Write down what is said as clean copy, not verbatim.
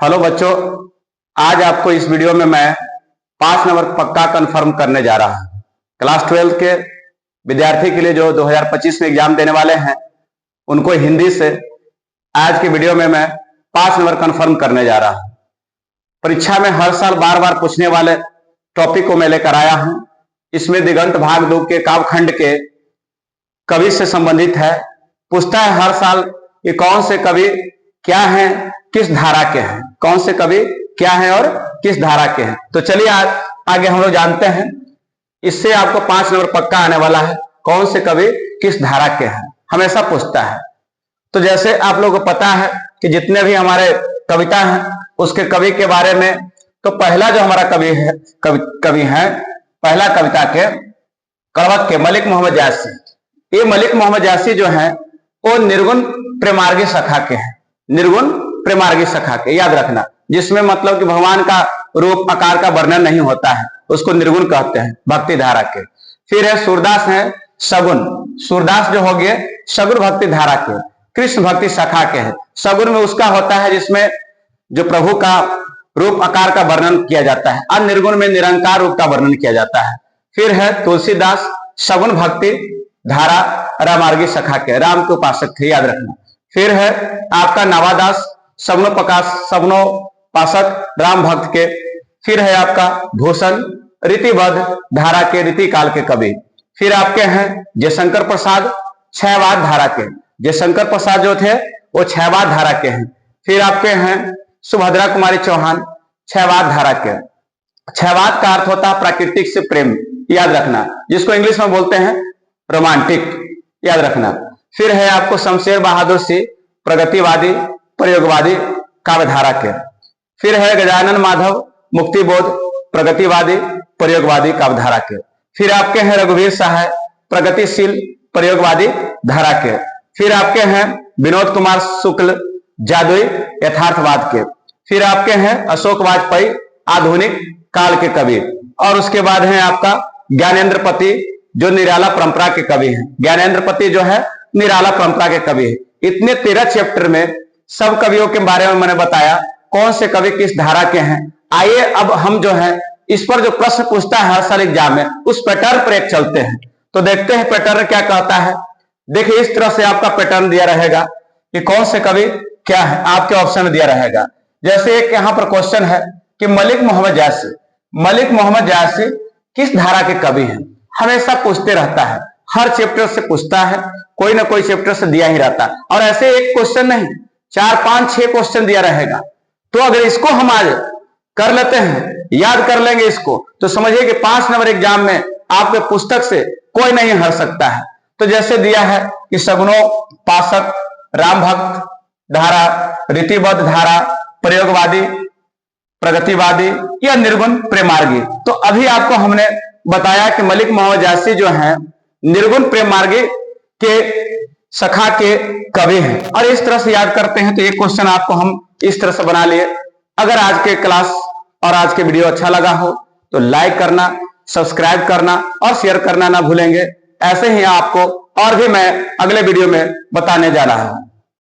Hello बच्चों, आज आपको इस वीडियो में मैं 5 नंबर पक्का कंफर्म करने जा रहा हूं। क्लास 12 के विद्यार्थी के लिए जो 2025 में एग्जाम देने वाले हैं उनको हिंदी से आज के वीडियो में मैं 5 नंबर कंफर्म करने जा रहा हूं। परीक्षा में हर साल बार बार पूछने वाले टॉपिक को मैं लेकर आया हूं। इसमें दिगंत भाग 2 के काव्यखंड के कवि से संबंधित है। पूछता है हर साल कि कौन से कवि क्या हैं, किस धारा के हैं, कौन से कवि क्या हैं और किस धारा के हैं। तो चलिए आगे हम लोग जानते हैं। इससे आपको 5 नंबर पक्का आने वाला है। कौन से कवि किस धारा के हैं, हमेशा पूछता है। तो जैसे आप लोगों को पता है कि जितने भी हमारे कविता हैं उसके कवि के बारे में, तो पहला जो हमारा कवि है पहला कविता के कड़वत के मलिक मोहम्मद जायसी। ये मलिक मोहम्मद जायसी जो है वो निर्गुण प्रेमार्गी सखा के हैं। निर्गुण प्रेमार्गी सखा के, याद रखना, जिसमें मतलब कि भगवान का रूप आकार का वर्णन नहीं होता है, उसको निर्गुण कहते हैं, भक्ति धारा के। फिर है सूरदास है सगुन। सूरदास जो हो गए सगुन भक्ति धारा के, कृष्ण भक्ति सखा के है। सगुन में उसका होता है जिसमें जो प्रभु का रूप आकार का वर्णन किया जाता है, और निर्गुण में निरंकार रूप का वर्णन किया जाता है। फिर है तुलसीदास सगुन भक्ति धारा रामार्गी सखा के, राम के उपासक थे, याद रखना। फिर है आपका नवादास सगुनोपासक राम भक्त के। फिर है आपका भूषण रीतिबद्ध धारा के, रीति काल के कवि। फिर आपके हैं जयशंकर प्रसाद क्षयवाद धारा के। जयशंकर प्रसाद जो थे वो क्षयवाद धारा के हैं। फिर आपके हैं सुभद्रा कुमारी चौहान क्षयवाद धारा के। क्षयवाद का अर्थ होता है प्राकृतिक से प्रेम, याद रखना, जिसको इंग्लिश में बोलते हैं रोमांटिक, याद रखना। फिर है आपको शमशेर बहादुर सिंह प्रगतिवादी प्रयोगवादी काव्यधारा के। फिर है गजानन माधव मुक्तिबोध प्रगतिवादी प्रयोगवादी काव्यधारा के। फिर आपके हैं रघुवीर सहाय प्रगतिशील प्रयोगवादी धारा के। फिर आपके हैं विनोद कुमार शुक्ल जादुई यथार्थवाद के। फिर आपके हैं अशोक वाजपेयी आधुनिक काल के कवि। और उसके बाद है आपका ज्ञानेन्द्र पति जो निराला परंपरा के कवि हैं। ज्ञानेन्द्र पति जो है निराला परंपरा के कवि है। इतने 13 चैप्टर में सब कवियों के बारे में मैंने बताया, कौन से कवि किस धारा के हैं। आइए अब हम जो है इस पर जो प्रश्न पूछता है हर साल एग्जाम में, उस पैटर्न पर एक चलते हैं। तो देखते हैं पैटर्न क्या कहता है। देखिए इस तरह से आपका पैटर्न दिया रहेगा कि कौन से कवि क्या है, आपके ऑप्शन में दिया रहेगा। जैसे एक यहाँ पर क्वेश्चन है कि मलिक मोहम्मद जायसी किस धारा के कवि हैं। हमेशा पूछते रहता है, हर चैप्टर से पूछता है, कोई ना कोई चैप्टर से दिया ही रहता है। और ऐसे एक क्वेश्चन नहीं, 4, 5, 6 क्वेश्चन दिया रहेगा। तो अगर इसको हम आज कर लेते हैं, याद कर लेंगे इसको, तो समझिए कि 5 नंबर एग्जाम में आपके पुस्तक से कोई नहीं हर सकता है। तो जैसे दिया है कि सगुनोपासक राम भक्त धारा, रीतिबद्ध धारा, प्रयोगवादी प्रगतिवादी या निर्गुण प्रेमार्गी। तो अभी आपको हमने बताया कि मलिक मोहम्मद जायसी जो हैं निर्गुण प्रेमार्गी के सखा के कवि हैं। और इस तरह से याद करते हैं तो एक क्वेश्चन आपको हम इस तरह से बना लिए। अगर आज के क्लास और आज के वीडियो अच्छा लगा हो तो लाइक करना, सब्सक्राइब करना और शेयर करना ना भूलेंगे। ऐसे ही आपको और भी मैं अगले वीडियो में बताने जा रहा हूं।